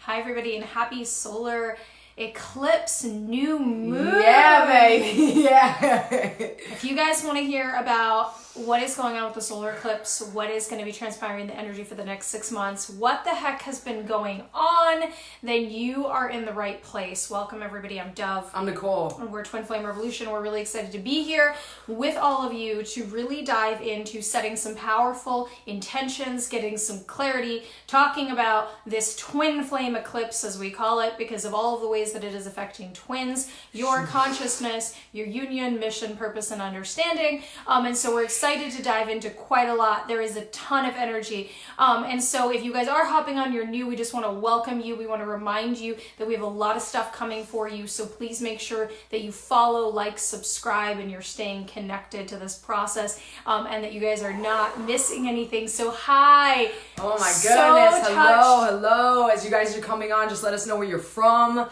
Hi everybody, and happy solar eclipse new moon. Yeah, baby. Yeah. If you guys want to hear about what is going on with the solar eclipse, what is going to be transpiring in the energy for the next 6 months, what the heck has been going on, then you are in the right place. Welcome everybody. I'm Dov. I'm Nicole. And we're Twin Flame Revolution. We're really excited to be here with all of you to really dive into setting some powerful intentions, getting some clarity, talking about this twin flame eclipse, as we call it, because of all of the ways that it is affecting twins, your consciousness, your union, mission, purpose, and understanding. And so we're excited to dive into quite a lot. There is a ton of energy. And so if you guys are hopping on, you're new, we just want to welcome you. We want to remind you that we have a lot of stuff coming for you. So please make sure that you follow, like, subscribe, and you're staying connected to this process, and that you guys are not missing anything. So hi. Oh my So goodness. touched. Hello. As you guys are coming on, just let us know where you're from.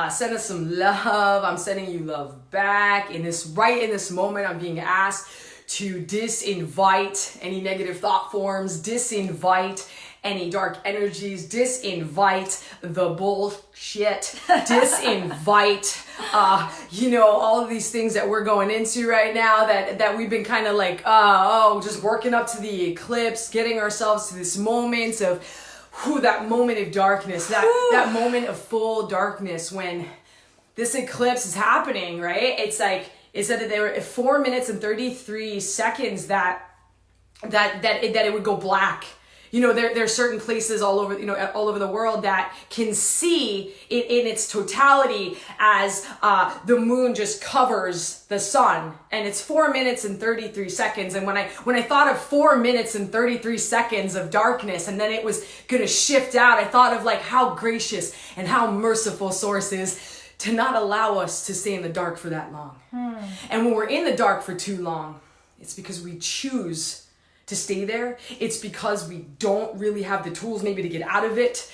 Send us some love. I'm sending you love back. In this moment, I'm being asked to disinvite any negative thought forms, disinvite any dark energies, disinvite the bullshit, disinvite, all of these things that we're going into right now that we've been kind of like, just working up to the eclipse, getting ourselves to this moment of that moment of darkness, that moment of full darkness when this eclipse is happening, right? It's like, it said that there were 4 minutes and 33 seconds that it would go black. There are certain places all over the world that can see it in its totality as the moon just covers the sun, and it's 4 minutes and 33 seconds. And when I thought of 4 minutes and 33 seconds of darkness, and then it was gonna shift out, I thought of like how gracious and how merciful Source is to not allow us to stay in the dark for that long. And when we're in the dark for too long, it's because we choose to stay there. It's because we don't really have the tools maybe to get out of it.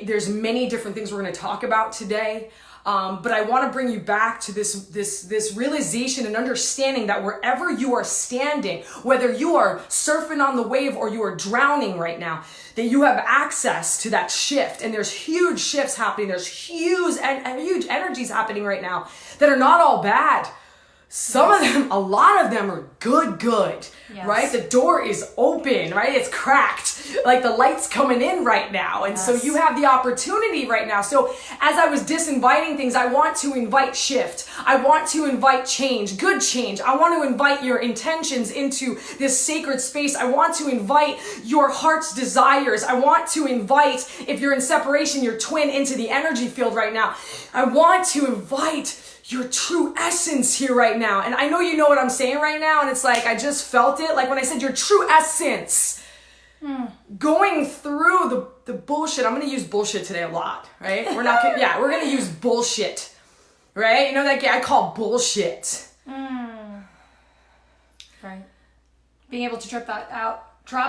There's many different things we're going to talk about today. But I want to bring you back to this realization and understanding that wherever you are standing, whether you are surfing on the wave or you are drowning right now, that you have access to that shift. And there's huge shifts happening. There's huge energies happening right now that are not all bad. Some of them, a lot of them are good, yes. Right? The door is open, right? It's cracked, like the light's coming in right now. And so you have the opportunity right now. So as I was disinviting things, I want to invite shift. I want to invite change, good change. I want to invite your intentions into this sacred space. I want to invite your heart's desires. I want to invite, if you're in separation, your twin into the energy field right now. I want to invite your true essence here right now. And I know you know what I'm saying right now, and it's like, I just felt it. Like when I said your true essence, going through the bullshit. I'm going to use bullshit today a lot, right? We're going to use bullshit, right? You know that I call bullshit. Right. Being able to drop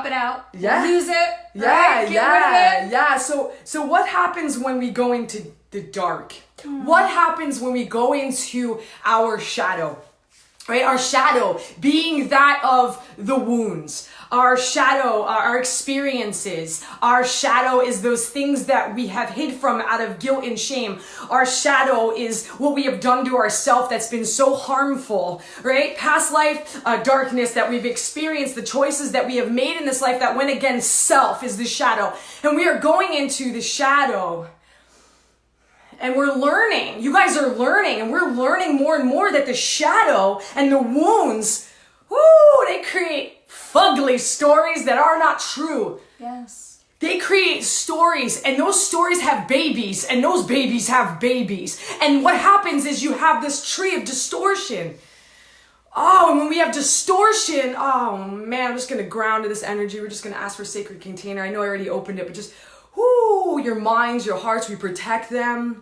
it out, lose it, right? Get rid of it. Yeah. So what happens when we go into the dark? What happens when we go into our shadow, right? Our shadow being that of the wounds. Our shadow, our experiences. Our shadow is those things that we have hid from out of guilt and shame. Our shadow is what we have done to ourselves that's been so harmful, right? Past life darkness that we've experienced, the choices that we have made in this life that went against self is the shadow. And we are going into the shadow. And we're learning, you guys are learning, and we're learning more and more that the shadow and the wounds, they create fugly stories that are not true. Yes. They create stories, and those stories have babies, and those babies have babies. And what happens is you have this tree of distortion. And when we have distortion, I'm just going to ground to this energy. We're just going to ask for sacred container. I know I already opened it, but just, your minds, your hearts, we protect them.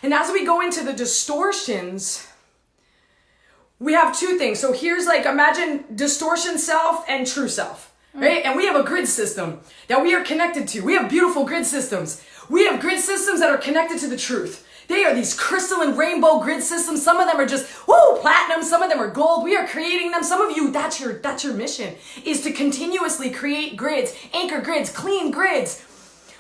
And as we go into the distortions, we have two things. So here's imagine distortion self and true self, right? And we have a grid system that we are connected to. We have beautiful grid systems. We have grid systems that are connected to the truth. They are these crystalline rainbow grid systems. Some of them are just, woo, platinum. Some of them are gold. We are creating them. Some of you, that's your mission, is to continuously create grids, anchor grids, clean grids.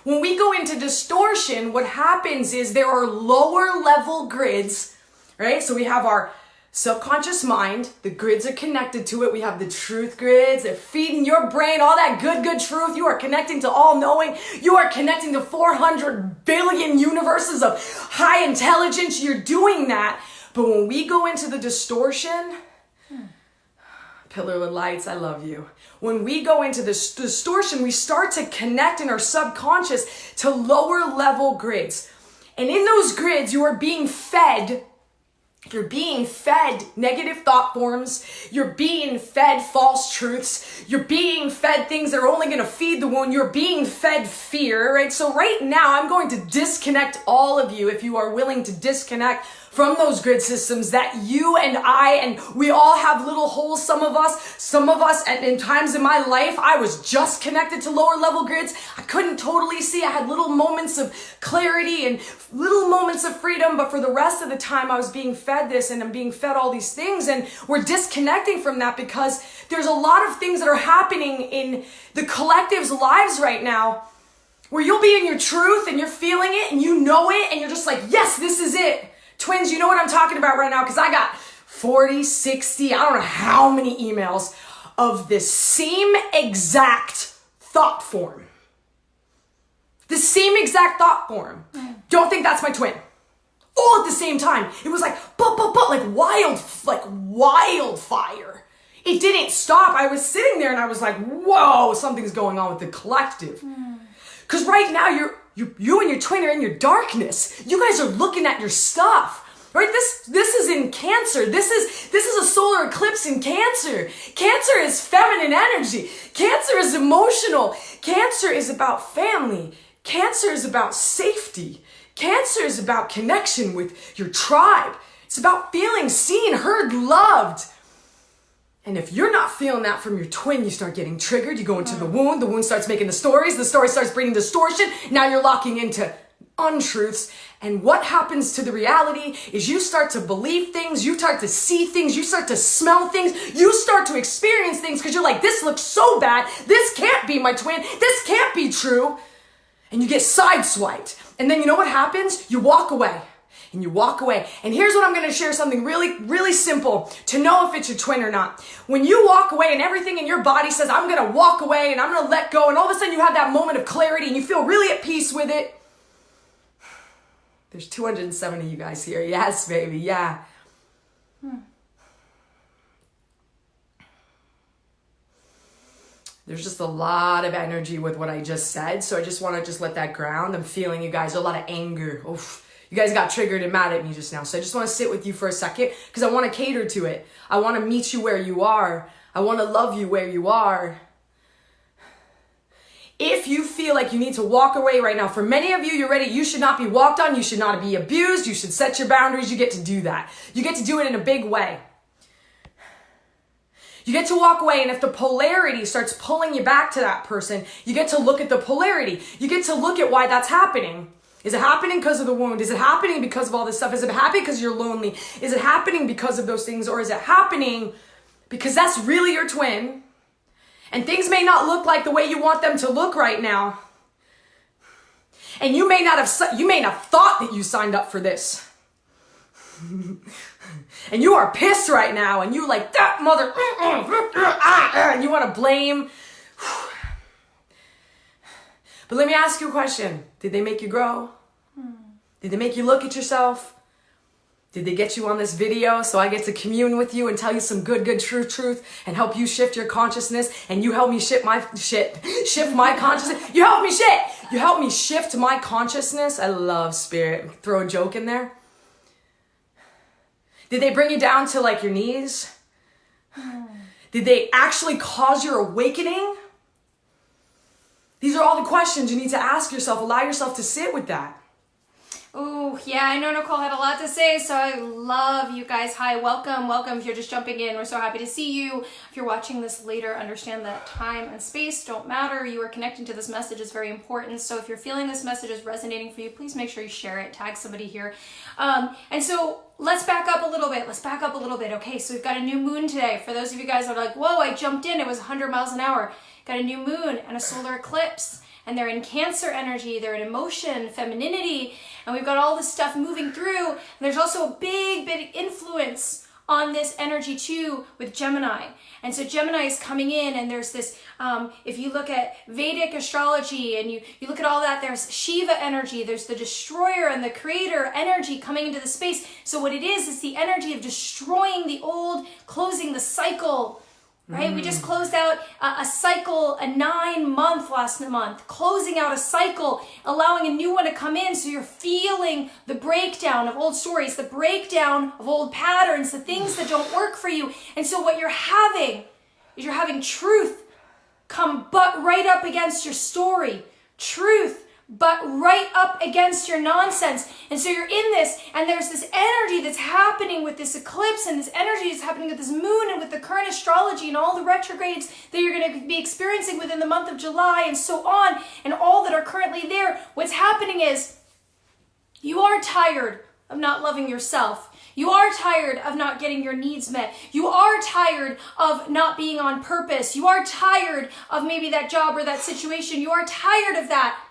When we go into distortion, what happens is there are lower level grids, right? So we have our subconscious mind, the grids are connected to it. We have the truth grids, they're feeding your brain all that good truth. You are connecting to all knowing. You are connecting to 400 billion universes of high intelligence. You're doing that. But when we go into the distortion, pillar with lights, I love you. When we go into this distortion, we start to connect in our subconscious to lower level grids. And in those grids, you are being fed. You're being fed negative thought forms. You're being fed false truths. You're being fed things that are only going to feed the wound. You're being fed fear, right? So right now, I'm going to disconnect all of you, if you are willing to disconnect from those grid systems that you and I, and we all have little holes. Some of us at in times in my life, I was just connected to lower level grids. I couldn't totally see. I had little moments of clarity and little moments of freedom, but for the rest of the time, I was being fed this and I'm being fed all these things, and we're disconnecting from that because there's a lot of things that are happening in the collective's lives right now where you'll be in your truth and you're feeling it and you know it and you're just like, yes, this is it. Twins, you know what I'm talking about right now, because I got 40, 60, I don't know how many emails of the same exact thought form. The same exact thought form. Don't think that's my twin. All at the same time. It was like, like wildfire. It didn't stop. I was sitting there and I was like, whoa, something's going on with the collective. Because right now you and your twin are in your darkness. You guys are looking at your stuff. Right? This is in Cancer. This is a solar eclipse in Cancer. Cancer is feminine energy. Cancer is emotional. Cancer is about family. Cancer is about safety. Cancer is about connection with your tribe. It's about feeling seen, heard, loved. And if you're not feeling that from your twin, you start getting triggered. You go into the wound starts making the story starts bringing distortion. Now you're locking into untruths. And what happens to the reality is you start to believe things, you start to see things, you start to smell things, you start to experience things because you're like, this looks so bad. This can't be my twin. This can't be true. And you get sideswiped. And then you know what happens? You walk away. And you walk away. And here's what I'm going to share, something really, really simple to know if it's your twin or not. When you walk away and everything in your body says, I'm going to walk away and I'm going to let go, and all of a sudden you have that moment of clarity and you feel really at peace with it. There's 207 of you guys here. Yes, baby. Yeah. There's just a lot of energy with what I just said. So I just want to let that ground. I'm feeling you guys, a lot of anger. Oof. You guys got triggered and mad at me just now. So I just want to sit with you for a second because I want to cater to it. I want to meet you where you are. I want to love you where you are. If you feel like you need to walk away right now, for many of you, you're ready. You should not be walked on. You should not be abused. You should set your boundaries. You get to do that. You get to do it in a big way. You get to walk away, and if the polarity starts pulling you back to that person, you get to look at the polarity. You get to look at why that's happening. Is it happening because of the wound? Is it happening because of all this stuff? Is it happening because you're lonely? Is it happening because of those things? Or is it happening because that's really your twin? And things may not look like the way you want them to look right now. And you may not have thought that you signed up for this. And you are pissed right now, and you like, that mother, and you want to blame. But let me ask you a question. Did they make you grow? Did they make you look at yourself? Did they get you on this video so I get to commune with you and tell you some good truth and help you shift your consciousness, and you help me shift my consciousness? You help me shift my consciousness. I love spirit. Throw a joke in there. Did they bring you down to like your knees? Did they actually cause your awakening? These are all the questions you need to ask yourself. Allow yourself to sit with that. Oh, yeah, I know Nicole had a lot to say, so I love you guys. Hi, welcome, welcome. If you're just jumping in, we're so happy to see you. If you're watching this later, understand that time and space don't matter. You are connecting to this message is very important. So if you're feeling this message is resonating for you, please make sure you share it, tag somebody here. And so let's back up a little bit. Okay, so we've got a new moon today. For those of you guys that are like, whoa, I jumped in, it was 100 miles an hour. Got a new moon and a solar eclipse. And they're in Cancer energy, they're in emotion, femininity, and we've got all this stuff moving through. And there's also a big influence on this energy too with Gemini. And so Gemini is coming in, and there's this, if you look at Vedic astrology and you look at all that, there's Shiva energy, there's the destroyer and the creator energy coming into the space. So what it is the energy of destroying the old, closing the cycle. Right? We just closed out a cycle, a 9-month last month, closing out a cycle, allowing a new one to come in. So you're feeling the breakdown of old stories, the breakdown of old patterns, the things that don't work for you. And so what you're having is you're having truth come butt right up against your story. Truth but right up against your nonsense. And so you're in this, and there's this energy that's happening with this eclipse, and this energy is happening with this moon, and with the current astrology and all the retrogrades that you're going to be experiencing within the month of July, and so on, and all that are currently there. What's happening is you are tired of not loving yourself. You are tired of not getting your needs met. You are tired of not being on purpose. You are tired of maybe that job or that situation. You are tired of that.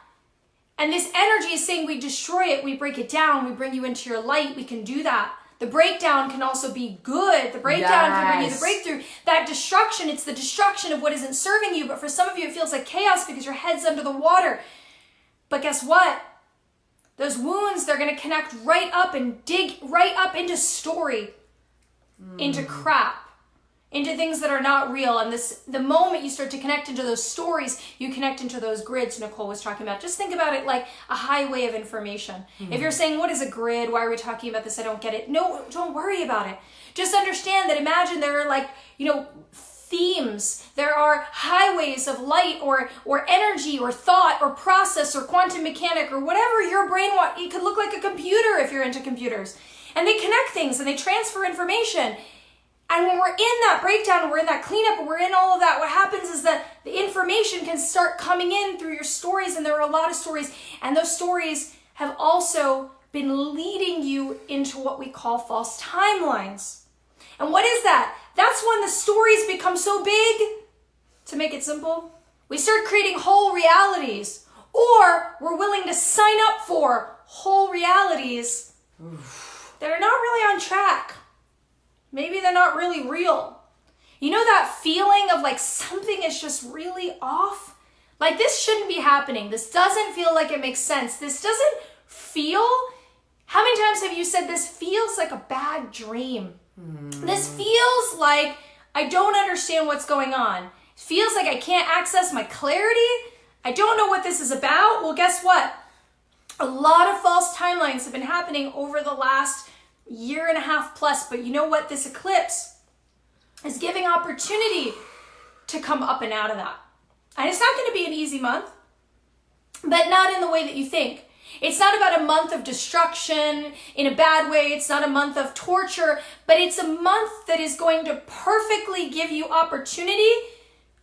And this energy is saying we destroy it, we break it down, we bring you into your light, we can do that. The breakdown can also be good. The breakdown can bring you the breakthrough. That destruction, it's the destruction of what isn't serving you. But for some of you, it feels like chaos because your head's under the water. But guess what? Those wounds, they're going to connect right up and dig right up into story, into crap, into things that are not real. And the moment you start to connect into those stories, you connect into those grids Nicole was talking about. Just think about it like a highway of information. If you're saying, what is a grid? Why are we talking about this? I don't get it. No, don't worry about it. Just understand that imagine there are like, themes. There are highways of light or energy or thought or process or quantum mechanic or whatever your brain wants. It could look like a computer if you're into computers. And they connect things and they transfer information. And when we're in that breakdown, and we're in that cleanup, and we're in all of that, what happens is that the information can start coming in through your stories, and there are a lot of stories, and those stories have also been leading you into what we call false timelines. And what is that? That's when the stories become so big, to make it simple, we start creating whole realities, or we're willing to sign up for whole realities that are not really on track. Maybe they're not really real. You know that feeling of like something is just really off? Like this shouldn't be happening. This doesn't feel like it makes sense. This doesn't feel... How many times have you said this feels like a bad dream? This feels like I don't understand what's going on. It feels like I can't access my clarity. I don't know what this is about. Well, guess what? A lot of false timelines have been happening over the last year and a half plus, but you know what? This eclipse is giving opportunity to come up and out of that. And it's not going to be an easy month, but not in the way that you think. It's not about a month of destruction in a bad way. It's not a month of torture, but it's a month that is going to perfectly give you opportunity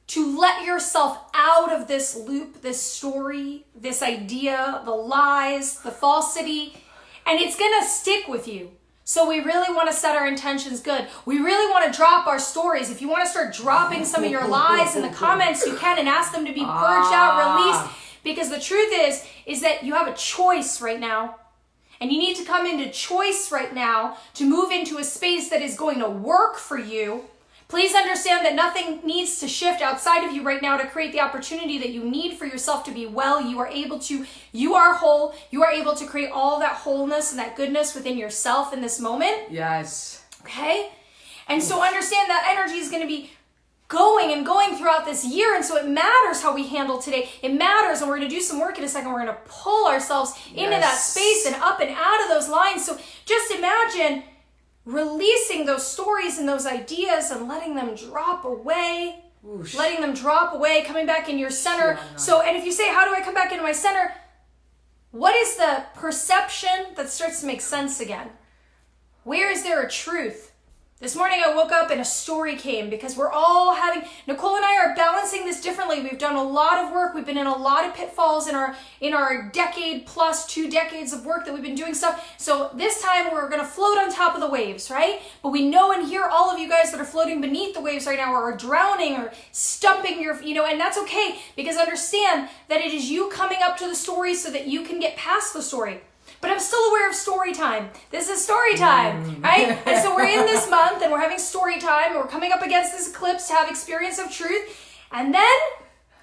to let yourself out of this loop, this story, this idea, the lies, the falsity, and it's going to stick with you. So we really want to set our intentions good. We really want to drop our stories. If you want to start dropping some of your lies in the comments, you can, and ask them to be purged out, released. Because the truth is that you have a choice right now. And you need to come into choice right now to move into a space that is going to work for you. Please understand that nothing needs to shift outside of you right now to create the opportunity that you need for yourself to be well. You are whole. You are able to create all that wholeness and that goodness within yourself in this moment. Yes. Okay? And so understand that energy is going to be going throughout this year, and so it matters how we handle today. It matters, and we're going to do some work in a second. We're going to pull ourselves into that space and up and out of those lines. So just imagine releasing those stories and those ideas and letting them drop away. Oosh. Letting them drop away, coming back in your center. So, and if you say, how do I come back into my center? What is the perception that starts to make sense again? Where is there a truth? This morning I woke up and a story came because we're all Nicole and I are balancing this differently. We've done a lot of work. We've been in a lot of pitfalls in our decade plus 2 decades of work that we've been doing stuff. So this time we're going to float on top of the waves, right? But we know and hear all of you guys that are floating beneath the waves right now or are drowning or stumping your, and that's okay, because understand that it is you coming up to the story so that you can get past the story. But I'm still aware of story time. This is story time, right? And so we're in this month and we're having story time. And we're coming up against this eclipse to have experience of truth. And then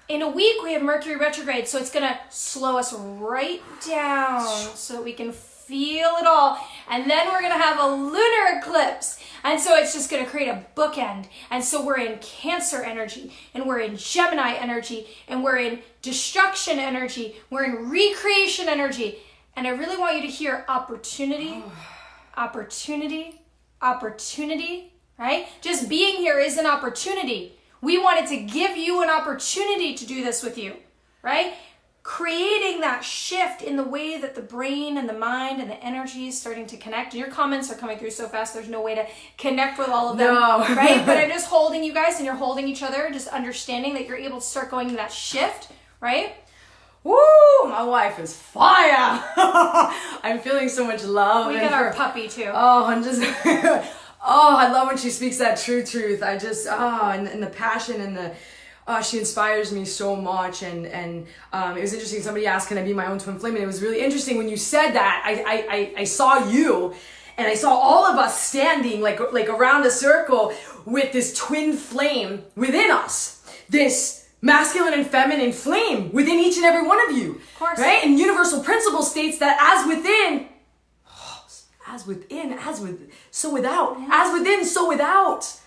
in a week we have Mercury retrograde. So it's going to slow us right down so that we can feel it all. And then we're going to have a lunar eclipse. And so it's just going to create a bookend. And so we're in Cancer energy, and we're in Gemini energy, and we're in destruction energy. We're in recreation energy. And I really want you to hear opportunity, opportunity, opportunity, right? Just being here is an opportunity. We wanted to give you an opportunity to do this with you, right? Creating that shift in the way that the brain and the mind and the energy is starting to connect. And your comments are coming through so fast, there's no way to connect with all of them, right? But I'm just holding you guys and you're holding each other, just understanding that you're able to start going to that shift, right? Woo! My wife is fire. I'm feeling so much love. We got our puppy too. Oh, I'm just. I love when she speaks that truth. I just and the passion and the. She inspires me so much, and it was interesting. Somebody asked, "Can I be my own twin flame?" And it was really interesting when you said that. I saw you, and I saw all of us standing like around a circle with this twin flame within us. This masculine and feminine flame within each and every one of you. Of course. Right? And universal principle states that so without. Yes. As within, so without.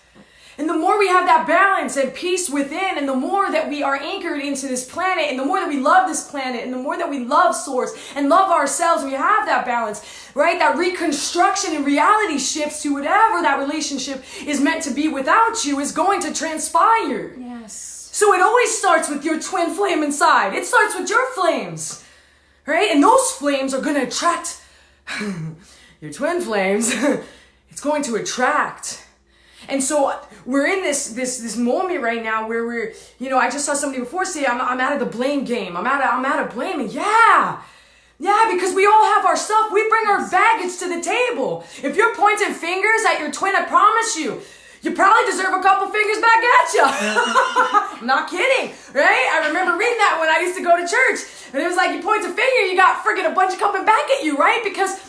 And the more we have that balance and peace within, and the more that we are anchored into this planet, and the more that we love this planet, and the more that we love Source and love ourselves, we have that balance, right? That reconstruction and reality shifts to whatever that relationship is meant to be without you is going to transpire. Yes. So it always starts with your twin flame inside. It starts with your flames, right? And those flames are going to attract your twin flames. It's going to attract. And so we're in this moment right now where we're, I just saw somebody before say, I'm out of the blame game. I'm out of blaming. Yeah, because we all have our stuff. We bring our baggage to the table. If you're pointing fingers at your twin, I promise you probably deserve a couple fingers back at you. I'm not kidding, right? I remember reading that when I used to go to church. And it was like, you point a finger, you got friggin' a bunch coming back at you, right?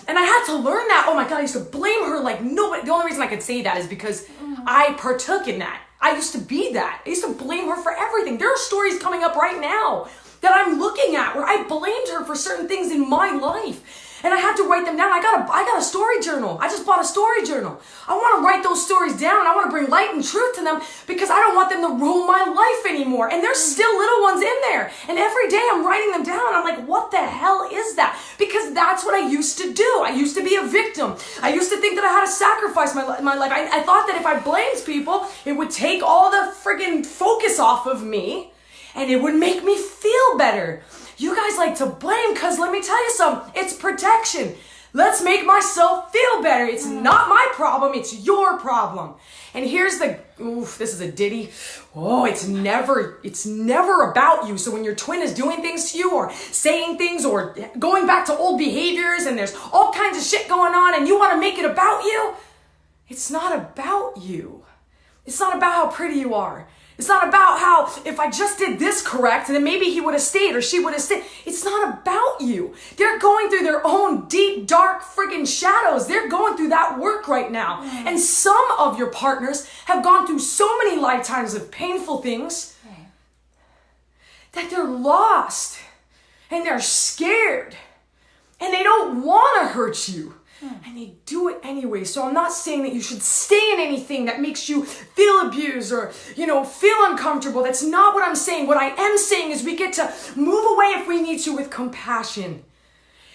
And I had to learn that. Oh my God, I used to blame her like nobody. The only reason I could say that is because I partook in that. I used to be that. I used to blame her for everything. There are stories coming up right now that I'm looking at where I blamed her for certain things in my life. And I had to write them down. I got a story journal. I just bought a story journal. I want to write those stories down. I want to bring light and truth to them because I don't want them to rule my life anymore. And there's still little ones in there. And every day I'm writing them down. I'm like, what the hell is that? Because that's what I used to do. I used to be a victim. I used to think that I had to sacrifice my life. I thought that if I blamed people, it would take all the friggin' focus off of me and it would make me feel better. You guys like to blame because let me tell you something, it's protection. Let's make myself feel better. It's not my problem, it's your problem. And here's this is a ditty. Oh, it's never about you. So when your twin is doing things to you or saying things or going back to old behaviors and there's all kinds of shit going on and you want to make it about you, it's not about you. It's not about how pretty you are. It's not about how, if I just did this correct, then maybe he would have stayed or she would have stayed. It's not about you. They're going through their own deep, dark, freaking shadows. They're going through that work right now. And some of your partners have gone through so many lifetimes of painful things that they're lost and they're scared and they don't want to hurt you. And they do it anyway. So I'm not saying that you should stay in anything that makes you feel abused or, feel uncomfortable. That's not what I'm saying. What I am saying is we get to move away if we need to with compassion.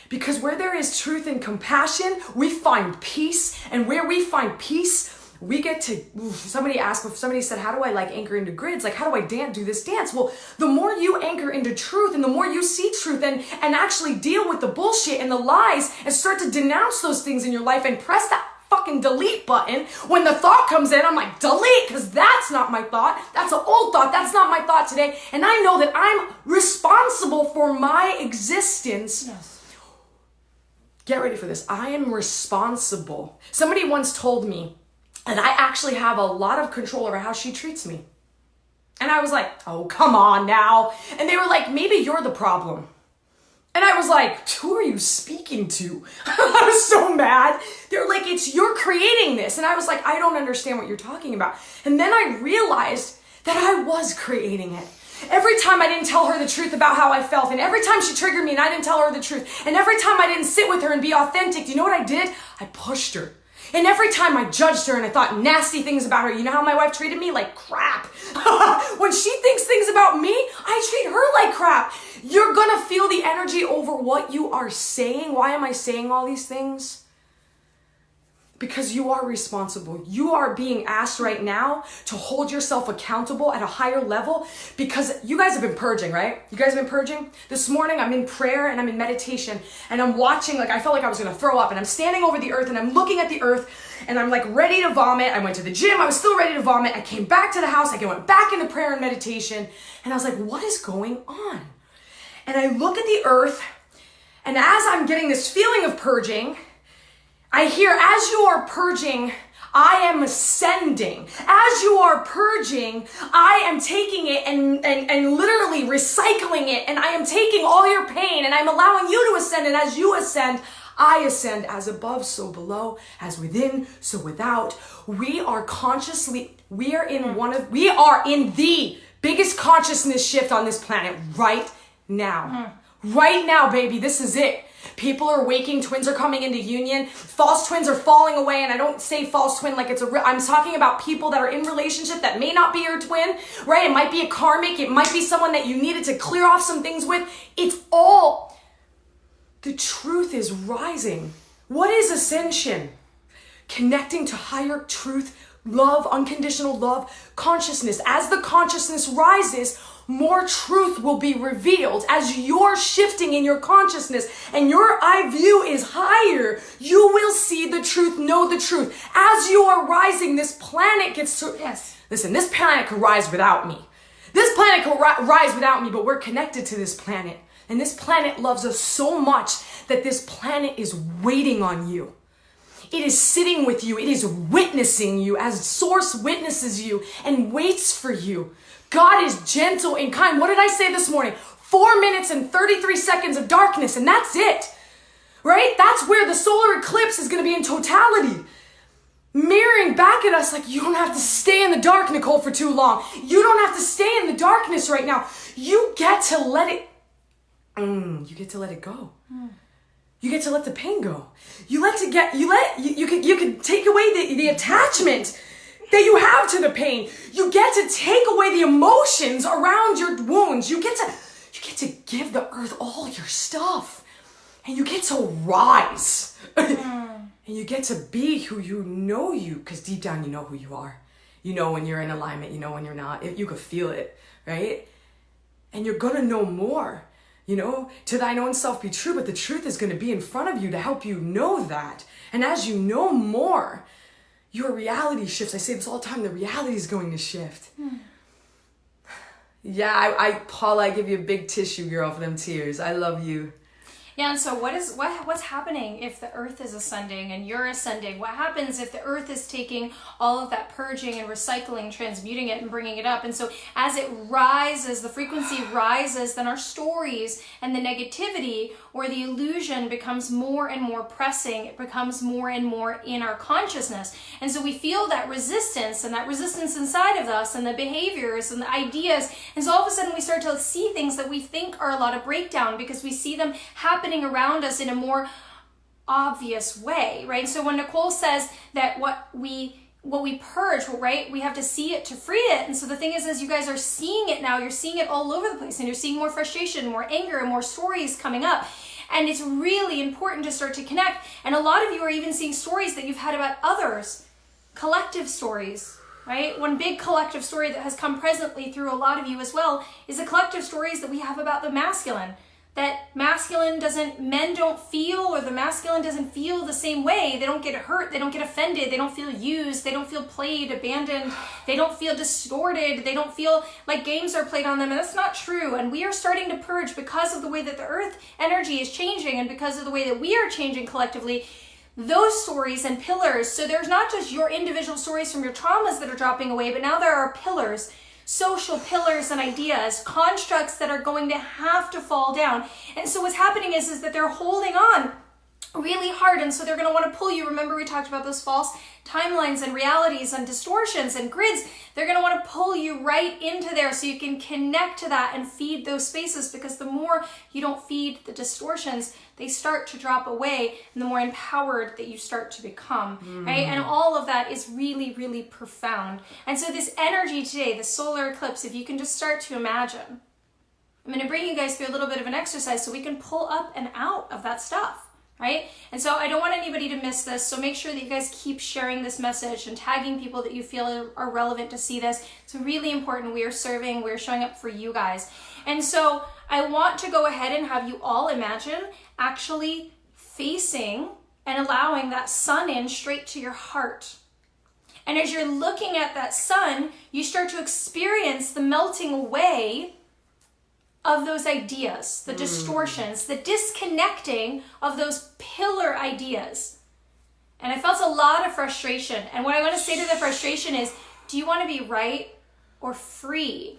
Because where there is truth and compassion, we find peace. And where we find peace, somebody said, how do I like anchor into grids? Like, how do I do this dance? Well, the more you anchor into truth and the more you see truth and actually deal with the bullshit and the lies and start to denounce those things in your life and press that fucking delete button. When the thought comes in, I'm like, delete, because that's not my thought. That's an old thought. That's not my thought today. And I know that I'm responsible for my existence. Yes. Get ready for this. I am responsible. Somebody once told me that I actually have a lot of control over how she treats me. And I was like, oh, come on now. And they were like, maybe you're the problem. And I was like, who are you speaking to? I was so mad. They're like, you're creating this. And I was like, I don't understand what you're talking about. And then I realized that I was creating it. Every time I didn't tell her the truth about how I felt, and every time she triggered me and I didn't tell her the truth, and every time I didn't sit with her and be authentic, do you know what I did? I pushed her. And every time I judged her and I thought nasty things about her, you know how my wife treated me? Like crap. When she thinks things about me, I treat her like crap. You're gonna feel the energy over what you are saying. Why am I saying all these things? Because you are responsible. You are being asked right now to hold yourself accountable at a higher level, because you guys have been purging, right? You guys have been purging? This morning I'm in prayer and I'm in meditation and I'm watching, like I felt like I was gonna throw up, and I'm standing over the earth and I'm looking at the earth and I'm like ready to vomit. I went to the gym, I was still ready to vomit. I came back to the house, I went back into prayer and meditation, and I was like, what is going on? And I look at the earth, and as I'm getting this feeling of purging, I hear, as you are purging, I am ascending. As you are purging, I am taking it and literally recycling it, and I am taking all your pain and I'm allowing you to ascend, and as you ascend, I ascend. As above, so below, as within, so without. We are in the biggest consciousness shift on this planet right now. Right now, baby, this is it. People are waking, twins are coming into union, false twins are falling away, and I don't say false twin like it's I'm talking about people that are in relationship that may not be your twin, right? It might be a karmic, it might be someone that you needed to clear off some things with. It's all, the truth is rising. What is ascension? Connecting to higher truth, love, unconditional love, consciousness. As the consciousness rises, more truth will be revealed. As you're shifting in your consciousness and your eye view is higher, you will see the truth, know the truth. As you are rising, this planet gets to... Yes. Listen, this planet could rise without me. This planet could rise without me, but we're connected to this planet. And this planet loves us so much that this planet is waiting on you. It is sitting with you. It is witnessing you as Source witnesses you and waits for you. God is gentle and kind. What did I say this morning? 4 minutes and 33 seconds of darkness, and that's it. Right? That's where the solar eclipse is going to be in totality. Mirroring back at us like, you don't have to stay in the dark, Nicole, for too long. You don't have to stay in the darkness right now. You get to let it... you get to let it go. You get to let the pain go. You can take away the attachment that you have to the pain. You get to take away the emotions around your wounds. You get to give the earth all your stuff. And you get to rise. And you get to be who you know you, because deep down you know who you are. You know when you're in alignment, you know when you're not. You can feel it, right? And you're gonna know more. You know, to thine own self be true, but the truth is going to be in front of you to help you know that. And as you know more, your reality shifts. I say this all the time, the reality is going to shift. Yeah, Paula, I give you a big tissue, girl, for them tears. I love you. Yeah, and so what's happening if the earth is ascending and you're ascending? What happens if the earth is taking all of that purging and recycling, transmuting it and bringing it up? And so as it rises, the frequency rises, then our stories and the negativity or the illusion becomes more and more pressing. It becomes more and more in our consciousness. And so we feel that resistance inside of us and the behaviors and the ideas. And so all of a sudden we start to see things that we think are a lot of breakdown because we see them happening around us in a more obvious way, right? So when Nicole says that what we purge, right, we have to see it to free it. And so the thing is you guys are seeing it now. You're seeing it all over the place, and you're seeing more frustration, more anger, and more stories coming up. And it's really important to start to connect. And a lot of you are even seeing stories that you've had about others collective stories, right? One big collective story that has come presently through a lot of you as well is the collective stories that we have about the masculine. That men don't feel, or the masculine doesn't feel the same way. They don't get hurt, they don't get offended, they don't feel used, they don't feel played, abandoned, they don't feel distorted, they don't feel like games are played on them, and that's not true. And we are starting to purge because of the way that the earth energy is changing, and because of the way that we are changing collectively, those stories and pillars. So there's not just your individual stories from your traumas that are dropping away, but now there are pillars, social pillars and ideas, constructs that are going to have to fall down. And so what's happening is that they're holding on really hard, and so they're going to want to pull you. Remember, we talked about those false timelines and realities and distortions and grids. They're going to want to pull you right into there so you can connect to that and feed those spaces, because the more you don't feed the distortions, they start to drop away, and the more empowered that you start to become, right? And all of that is really, really profound. And so this energy today, the solar eclipse, if you can just start to imagine, I'm going to bring you guys through a little bit of an exercise so we can pull up and out of that stuff. Right? And so I don't want anybody to miss this. So make sure that you guys keep sharing this message and tagging people that you feel are relevant to see this. It's really important. We are serving, we're showing up for you guys. And so I want to go ahead and have you all imagine actually facing and allowing that sun in straight to your heart. And as you're looking at that sun, you start to experience the melting away of those ideas, the distortions, the disconnecting of those pillar ideas. And I felt a lot of frustration. And what I want to say to the frustration is, do you want to be right or free?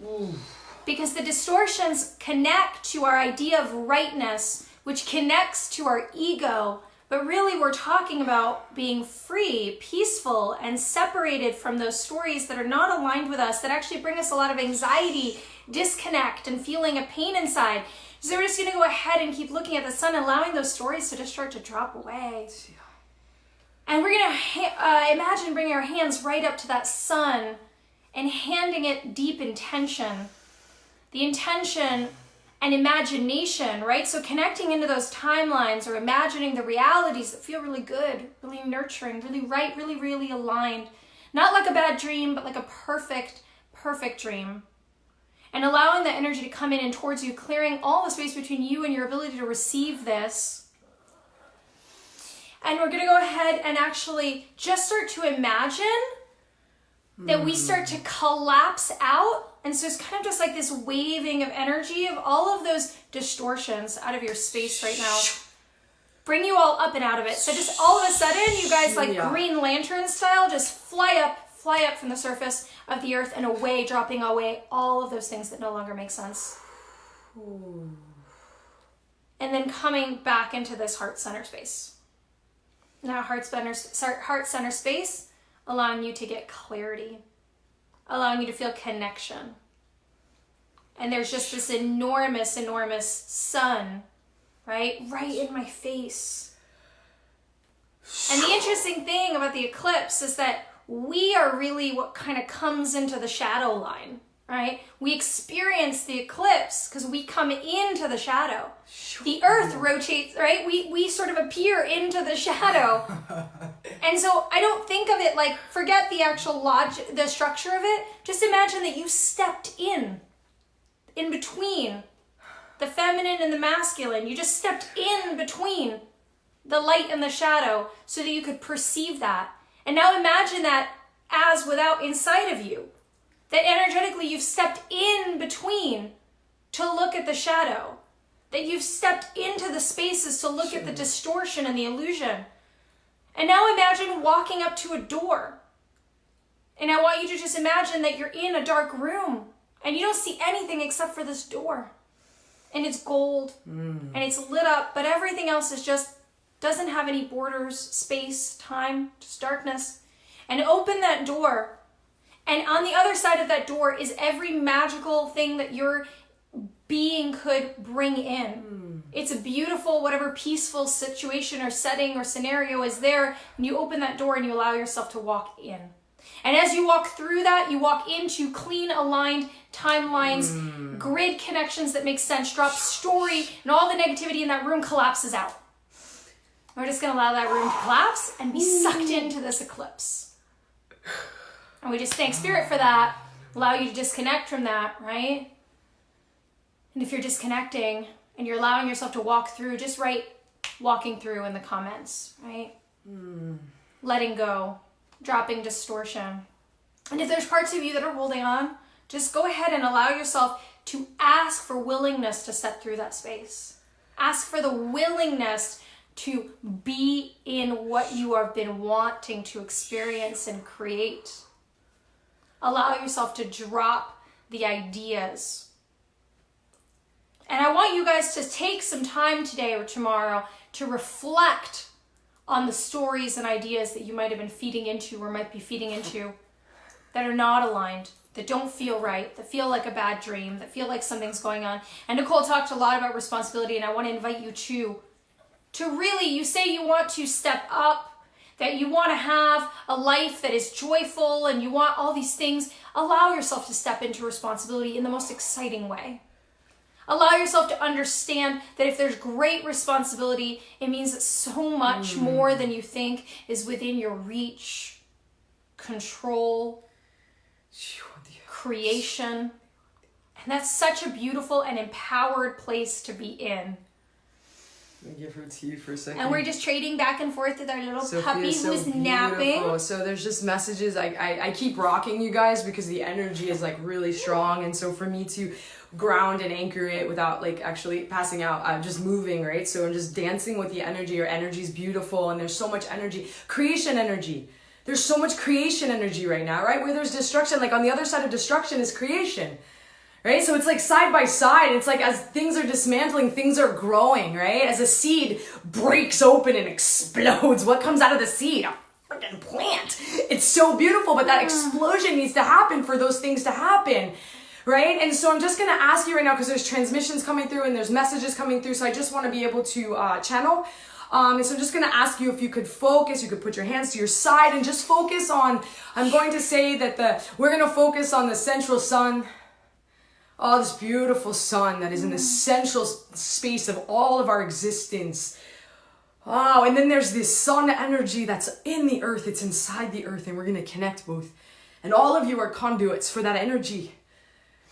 Because the distortions connect to our idea of rightness, which connects to our ego. But really, we're talking about being free, peaceful, and separated from those stories that are not aligned with us, that actually bring us a lot of anxiety, disconnect, and feeling a pain inside. So we're just going to go ahead and keep looking at the sun, allowing those stories to just start to drop away. And we're going to imagine bringing our hands right up to that sun and handing it deep intention. The intention and imagination, right? So connecting into those timelines, or imagining the realities that feel really good, really nurturing, really right, really, really aligned. Not like a bad dream, but like a perfect, perfect dream. And allowing that energy to come in and towards you, clearing all the space between you and your ability to receive this. And we're going to go ahead and actually just start to imagine that we start to collapse out. And so it's kind of just like this waving of energy of all of those distortions out of your space right now. Bring you all up and out of it. So just all of a sudden, you guys, like Green Lantern style, just fly up from the surface of the earth and away, dropping away all of those things that no longer make sense. And then coming back into this heart center space. Now heart center space, allowing you to get clarity, allowing you to feel connection. And there's just this enormous, enormous sun, right in my face. And the interesting thing about the eclipse is that we are really what kind of comes into the shadow line, right? We experience the eclipse because we come into the shadow. The earth rotates, right? We sort of appear into the shadow. And so I don't think of it like, forget the actual logic, the structure of it. Just imagine that you stepped in between the feminine and the masculine. You just stepped in between the light and the shadow so that you could perceive that. And now imagine that as without inside of you. That energetically you've stepped in between to look at the shadow. That you've stepped into the spaces to look at the distortion and the illusion. And now imagine walking up to a door. And I want you to just imagine that you're in a dark room and you don't see anything except for this door. And it's gold and it's lit up, but everything else is just, doesn't have any borders, space, time, just darkness. And open that door. And on the other side of that door is every magical thing that your being could bring in. It's a beautiful, whatever peaceful situation or setting or scenario is there. And you open that door and you allow yourself to walk in. And as you walk through that, you walk into clean, aligned timelines, grid connections that make sense, drop story, and all the negativity in that room collapses out. We're just going to allow that room to collapse and be sucked into this eclipse. And we just thank Spirit for that. Allow you to disconnect from that, right? And if you're disconnecting and you're allowing yourself to walk through, just write walking through in the comments, right? Letting go, dropping distortion. And if there's parts of you that are holding on, just go ahead and allow yourself to ask for willingness to step through that space. Ask for the willingness to be in what you have been wanting to experience and create. Allow yourself to drop the ideas. And I want you guys to take some time today or tomorrow to reflect on the stories and ideas that you might have been feeding into or might be feeding into that are not aligned, that don't feel right, that feel like a bad dream, that feel like something's going on. And Nicole talked a lot about responsibility, and I want to invite you to really, you say you want to step up, that you want to have a life that is joyful, and you want all these things. Allow yourself to step into responsibility in the most exciting way. Allow yourself to understand that if there's great responsibility, it means that so much more than you think is within your reach, control, creation. And that's such a beautiful and empowered place to be in. Let me give her to you for a second. And we're just trading back and forth with our little Sophia, puppy who's napping. So there's just messages. I keep rocking you guys because the energy is like really strong. And so for me to ground and anchor it without like actually passing out, I'm just moving, right? So I'm just dancing with the energy. Your energy is beautiful and there's so much energy. Creation energy. There's so much creation energy right now, right? Where there's destruction, like on the other side of destruction is creation. Right? So it's like side by side. It's like as things are dismantling, things are growing, right? As a seed breaks open and explodes, what comes out of the seed? A freaking plant. It's so beautiful, but that explosion needs to happen for those things to happen, right? And so I'm just going to ask you right now, because there's transmissions coming through and there's messages coming through, so I just want to be able to channel. And so I'm just going to ask you if you could focus, you could put your hands to your side and just focus on, I'm going to say that we're going to focus on the central sun. Oh, this beautiful sun that is in the central space of all of our existence. Oh, and then there's this sun energy that's in the earth. It's inside the earth, and we're going to connect both. And all of you are conduits for that energy.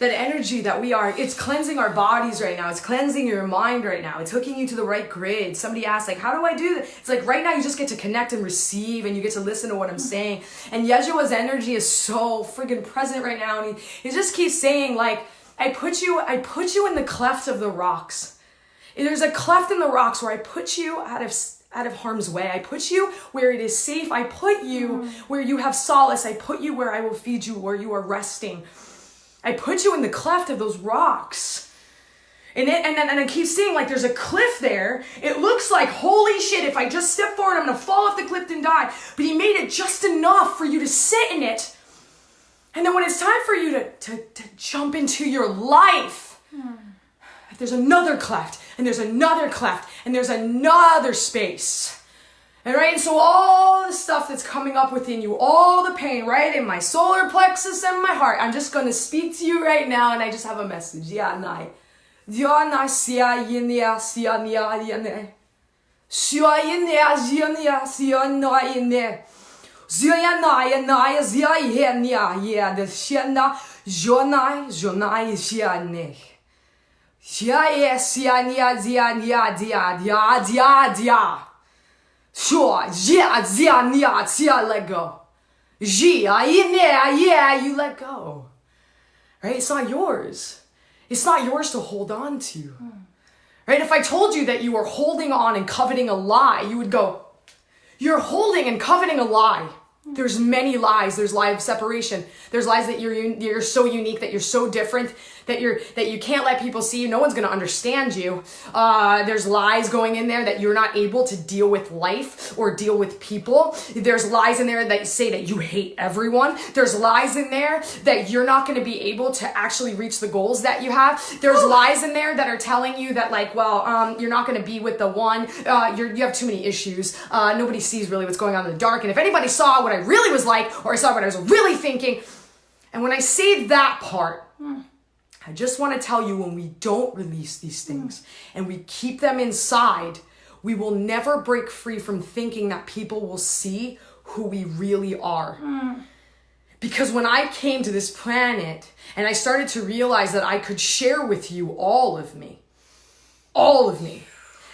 That energy that we are. It's cleansing our bodies right now. It's cleansing your mind right now. It's hooking you to the right grid. Somebody asked, like, how do I do that? It's like right now you just get to connect and receive, and you get to listen to what I'm saying. And Yeshua's energy is so friggin' present right now. And he just keeps saying, like, I put you in the cleft of the rocks. There's a cleft in the rocks where I put you out of harm's way. I put you where it is safe. I put you where you have solace. I put you where I will feed you, where you are resting. I put you in the cleft of those rocks. And I keep seeing like there's a cliff there. It looks like, holy shit, if I just step forward, I'm going to fall off the cliff and die. But he made it just enough for you to sit in it. And then when it's time for you to jump into your life, there's another cleft, and there's another cleft, and there's another space. And right, and so all the stuff that's coming up within you, all the pain, right, in my solar plexus and my heart, I'm just going to speak to you right now, and I just have a message. Let go. You let go. Right? It's not yours. It's not yours to hold on to. Right? If I told you that you were holding on and coveting a lie, you would go, you're holding and coveting a lie. There's many lies. There's lie of separation. There's lies that you're so unique, that you're so different, that you can't let people see you. No one's going to understand you. There's lies going in there that you're not able to deal with life or deal with people. There's lies in there that say that you hate everyone. There's lies in there that you're not going to be able to actually reach the goals that you have. There's lies in there that are telling you that like, well, you're not going to be with the one. You have too many issues. Nobody sees really what's going on in the dark. And if anybody saw what I really was like, or I saw what I was really thinking, and when I say that part, I just want to tell you, when we don't release these things and we keep them inside, we will never break free from thinking that people will see who we really are. Because when I came to this planet and I started to realize that I could share with you all of me,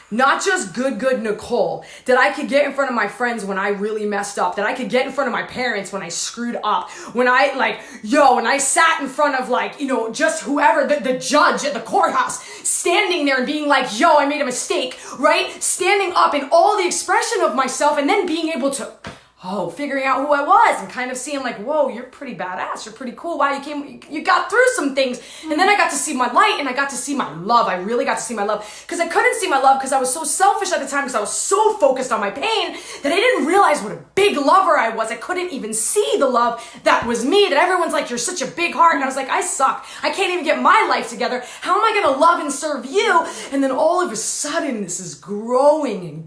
not just good Nicole, that I could get in front of my friends when I really messed up, that I could get in front of my parents when I screwed up, when I sat in front of just whoever, the judge at the courthouse, standing there and being like, yo, I made a mistake, right? Standing up in all the expression of myself and then being able to, figuring out who I was and kind of seeing like, whoa, you're pretty badass. You're pretty cool. Wow, you got through some things. And then I got to see my light and I got to see my love. I really got to see my love because I couldn't see my love because I was so selfish at the time because I was so focused on my pain that I didn't realize what a big lover I was. I couldn't even see the love that was me, that everyone's like, you're such a big heart. And I was like, I suck. I can't even get my life together. How am I going to love and serve you? And then all of a sudden this is growing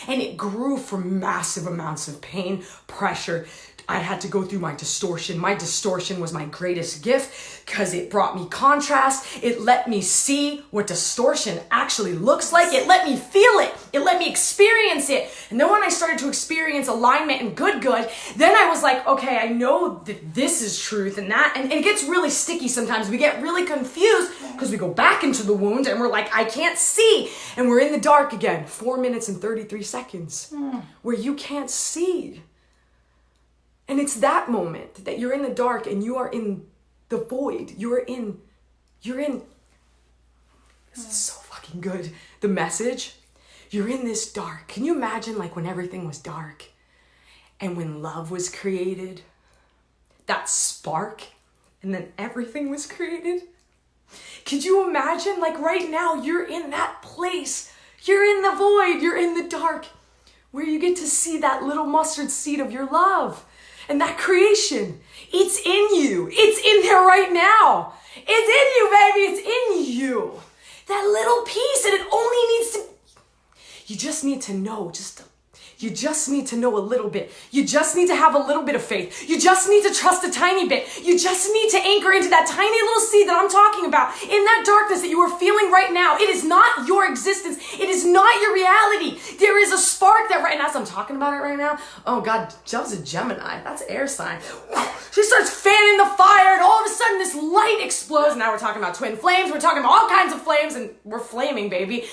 and it grew from massive amounts of pain, pressure. I had to go through my distortion. My distortion was my greatest gift because it brought me contrast. It let me see what distortion actually looks like. It let me feel it. It let me experience it. And then when I started to experience alignment and good, then I was like, okay, I know that this is truth and that. And it gets really sticky sometimes. We get really confused because we go back into the wound and we're like, I can't see. And we're in the dark again, 4 minutes and 33 seconds where you can't see. And it's that moment that you're in the dark and you are in the void. You're in, this is so fucking good. The message, you're in this dark. Can you imagine like when everything was dark and when love was created, that spark, and then everything was created? Could you imagine like right now you're in that place. You're in the void, you're in the dark, where you get to see that little mustard seed of your love. And that creation, it's in you. It's in there right now. It's in you, baby. It's in you. That little piece, and it only needs to, you just need to know, you just need to know a little bit. You just need to have a little bit of faith. You just need to trust a tiny bit. You just need to anchor into that tiny little seed that I'm talking about. In that darkness that you are feeling right now, it is not your existence. It is not your reality. There is a spark that right now, as I'm talking about it right now, oh God, Jeff's a Gemini. That's an air sign. She starts fanning the fire and all of a sudden this light explodes. Now we're talking about twin flames. We're talking about all kinds of flames and we're flaming, baby.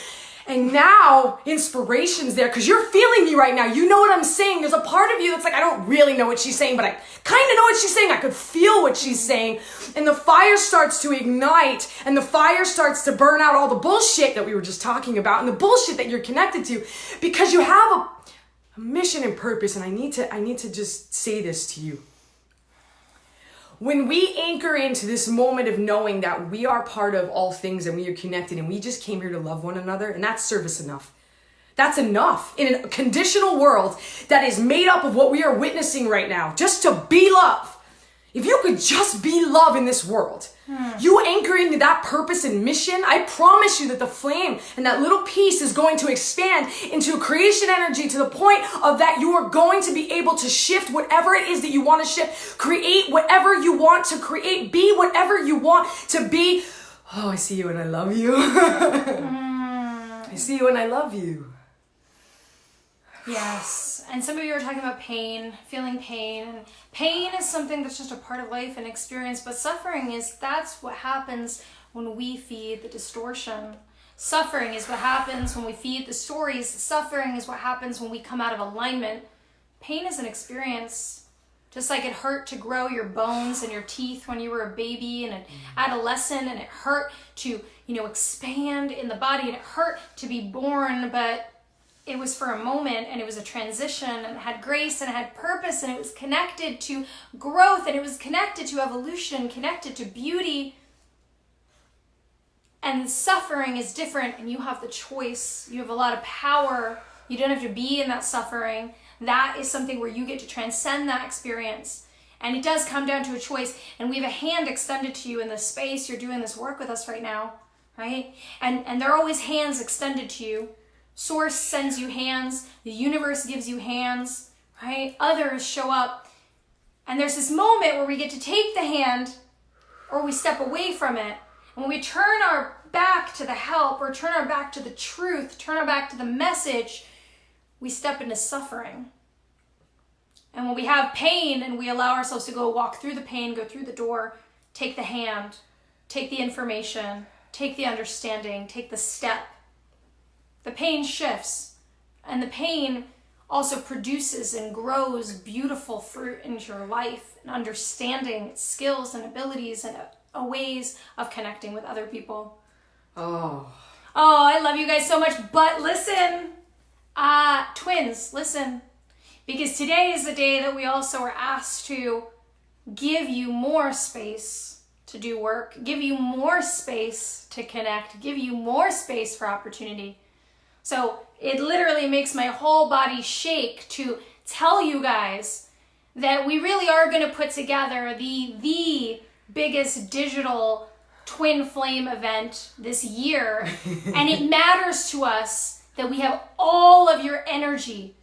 And now inspiration's there because you're feeling me right now. You know what I'm saying. There's a part of you that's like, I don't really know what she's saying, but I kind of know what she's saying. I could feel what she's saying. And the fire starts to ignite and the fire starts to burn out all the bullshit that we were just talking about and the bullshit that you're connected to because you have a mission and purpose. And I need to just say this to you. When we anchor into this moment of knowing that we are part of all things and we are connected and we just came here to love one another, and that's service enough. That's enough in a conditional world that is made up of what we are witnessing right now, just to be love. If you could just be love in this world, you anchor into that purpose and mission, I promise you that the flame and that little piece is going to expand into creation energy to the point of that you are going to be able to shift whatever it is that you want to shift, create whatever you want to create, be whatever you want to be. Oh, I see you and I love you. I see you and I love you. Yes, and some of you are talking about pain, feeling pain. And pain is something that's just a part of life and experience, but suffering that's what happens when we feed the distortion. Suffering is what happens when we feed the stories. Suffering is what happens when we come out of alignment. Pain is an experience. Just like it hurt to grow your bones and your teeth when you were a baby and an adolescent, and it hurt to, expand in the body, and it hurt to be born, but it was for a moment, and it was a transition, and it had grace, and it had purpose, and it was connected to growth, and it was connected to evolution, connected to beauty. And suffering is different, and you have the choice. You have a lot of power. You don't have to be in that suffering. That is something where you get to transcend that experience. And it does come down to a choice, and we have a hand extended to you in this space. You're doing this work with us right now, right? And there are always hands extended to you. Source sends you hands. The universe gives you hands, right? Others show up. And there's this moment where we get to take the hand or we step away from it. And when we turn our back to the help or turn our back to the truth, turn our back to the message, we step into suffering. And when we have pain and we allow ourselves to go walk through the pain, go through the door, take the hand, take the information, take the understanding, take the step, the pain shifts. And the pain also produces and grows beautiful fruit into your life and understanding, skills and abilities and ways of connecting with other people. Oh, I love you guys so much. But listen, twins, listen. Because today is the day that we also are asked to give you more space to do work, give you more space to connect, give you more space for opportunity. So it literally makes my whole body shake to tell you guys that we really are going to put together the biggest digital twin flame event this year. And it matters to us that we have all of your energy.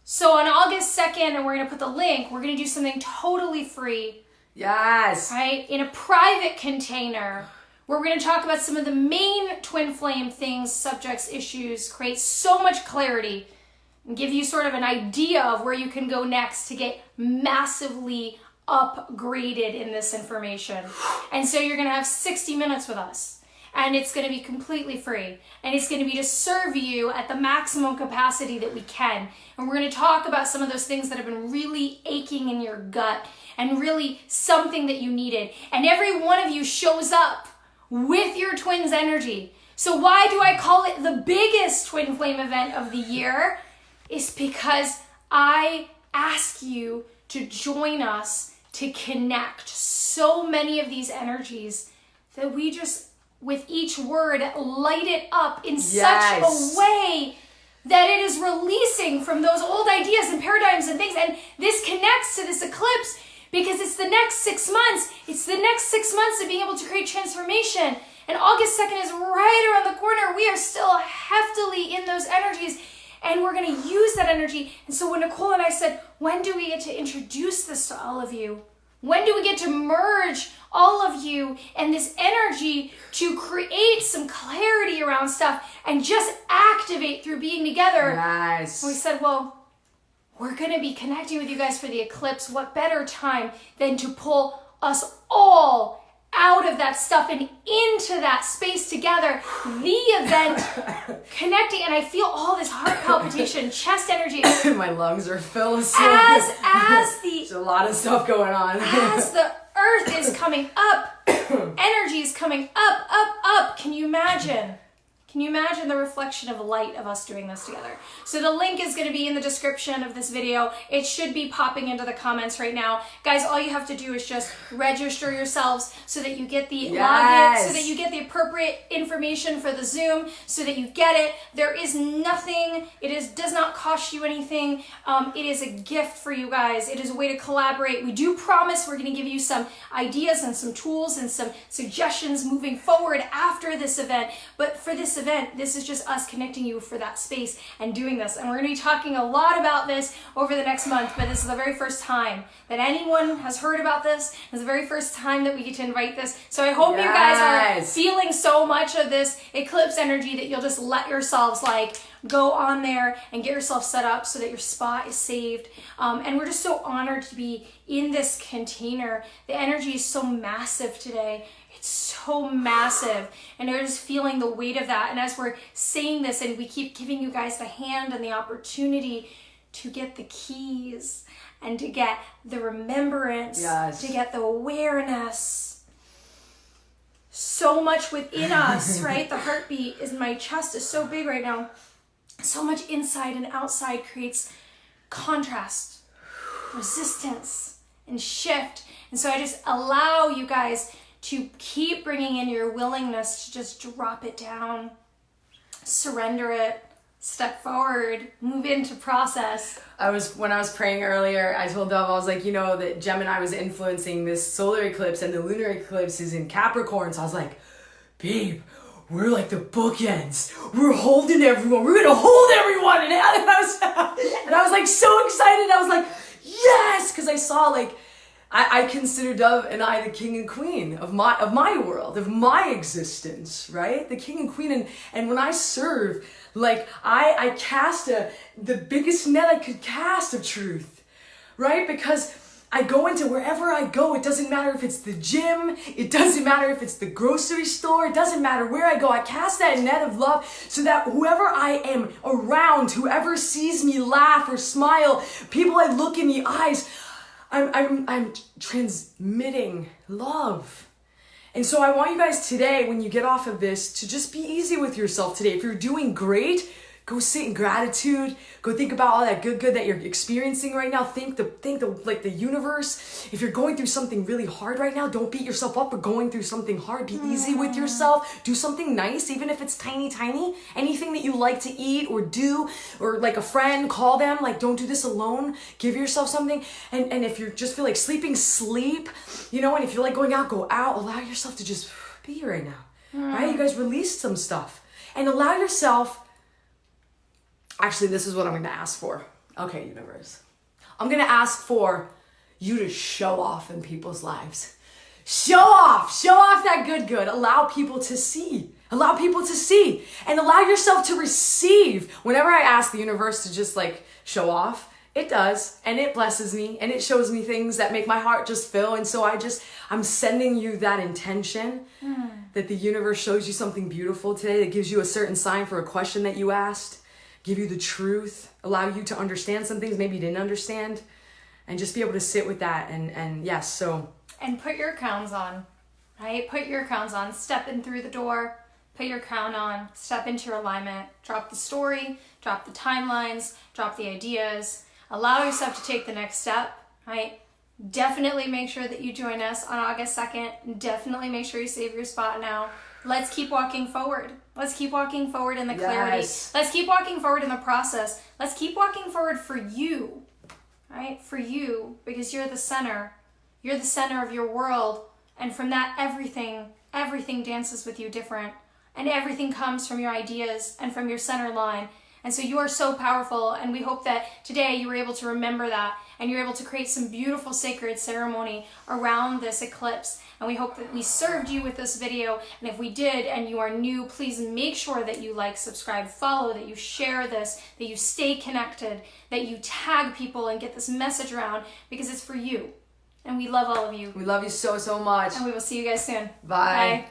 So on August 2nd, and we're going to put the link, we're going to do something totally free. Yes. Right? In a private container, where we're going to talk about some of the main twin flame things, subjects, issues, create so much clarity, and give you sort of an idea of where you can go next to get massively upgraded in this information. And so you're going to have 60 minutes with us. And it's going to be completely free. And it's going to be to serve you at the maximum capacity that we can. And we're going to talk about some of those things that have been really aching in your gut and really something that you needed. And every one of you shows up with your twins' energy. So why do I call it the biggest twin flame event of the year? It's because I ask you to join us to connect so many of these energies that we just, with each word, light it up in such a way that it is releasing from those old ideas and paradigms and things. And this connects to this eclipse because it's the next 6 months. It's the next 6 months of being able to create transformation. And August 2nd is right around the corner. We are still heftily in those energies. And we're going to use that energy. And so when Nicole and I said, when do we get to introduce this to all of you? When do we get to merge all of you and this energy to create some clarity around stuff and just activate through being together? Yes. And we said, well, we're going to be connecting with you guys for the eclipse. What better time than to pull us all out of that stuff and into that space together, the event, connecting, and I feel all this heart palpitation, chest energy. My lungs are filled with There's a lot of stuff going on. As the earth is coming up, energy is coming up. Can you imagine? Can you imagine the reflection of light of us doing this together? So the link is going to be in the description of this video. It should be popping into the comments right now. Guys, all you have to do is just register yourselves so that you get the login, so that you get the appropriate information for the Zoom, so that you get it. There is nothing, does not cost you anything. It is a gift for you guys. It is a way to collaborate. We do promise we're going to give you some ideas and some tools and some suggestions moving forward after this event. But for this event, this is just us connecting you for that space and doing this. And we're going to be talking a lot about this over the next month, but this is the very first time that anyone has heard about this. It's the very first time that we get to invite this. So I hope you guys are feeling so much of this eclipse energy that you'll just let yourselves go on there and get yourself set up so that your spot is saved. And we're just so honored to be in this container. The energy is so massive today. It's so massive, and we're just feeling the weight of that. And as we're saying this, and we keep giving you guys the hand and the opportunity to get the keys and to get the remembrance, to get the awareness. So much within us, right? The heartbeat in my chest is so big right now. So much inside and outside creates contrast, resistance, and shift. And so I just allow you guys to keep bringing in your willingness to just drop it down, surrender it, step forward, move into process. When I was praying earlier, I told Dov, I was like, that Gemini was influencing this solar eclipse and the lunar eclipse is in Capricorn. So I was like, babe, we're like the bookends. We're holding everyone. We're going to hold everyone. And I was like so excited. I was like, yes, because I saw I consider Dov and I the king and queen of my world, of my existence, right? The king and queen. And when I serve, I cast the biggest net I could cast of truth, right? Because I go into wherever I go, it doesn't matter if it's the gym, it doesn't matter if it's the grocery store, it doesn't matter where I go. I cast that net of love so that whoever I am around, whoever sees me laugh or smile, people I look in the eyes, I'm transmitting love. And so I want you guys today, when you get off of this, to just be easy with yourself today. If you're doing great, go sit in gratitude. Go think about all that good that you're experiencing right now. Think the universe. If you're going through something really hard right now, don't beat yourself up for going through something hard. Be easy with yourself. Do something nice, even if it's tiny. Anything that you like to eat or do, or like a friend, call them. Like, don't do this alone. Give yourself something. And if you just feel like sleeping, sleep. You know, and if you like going out, go out. Allow yourself to just be right now. Right? You guys release some stuff. And allow yourself. Actually, this is what I'm going to ask for. Okay, universe. I'm going to ask for you to show off in people's lives. Show off that good. Allow people to see. And allow yourself to receive. Whenever I ask the universe to just like show off, it does. And it blesses me. And it shows me things that make my heart just fill. And so I'm sending you that intention that the universe shows you something beautiful today, that gives you a certain sign for a question that you asked. Give you the truth, allow you to understand some things maybe you didn't understand, and just be able to sit with that. And yes, so. And put your crowns on, right? Put your crowns on. Step in through the door, put your crown on, step into your alignment, drop the story, drop the timelines, drop the ideas, allow yourself to take the next step, right? Definitely make sure that you join us on August 2nd. Definitely make sure you save your spot now. Let's keep walking forward. Let's keep walking forward in the clarity. Yes. Let's keep walking forward in the process. Let's keep walking forward for you, right? For you, because you're the center. You're the center of your world. And from that, everything dances with you different. And everything comes from your ideas and from your center line. And so you are so powerful. And we hope that today you were able to remember that. And you're able to create some beautiful sacred ceremony around this eclipse. And we hope that we served you with this video. And if we did and you are new, please make sure that you like, subscribe, follow, that you share this, that you stay connected, that you tag people and get this message around, because it's for you. And we love all of you. We love you so much. And we will see you guys soon. Bye. Bye.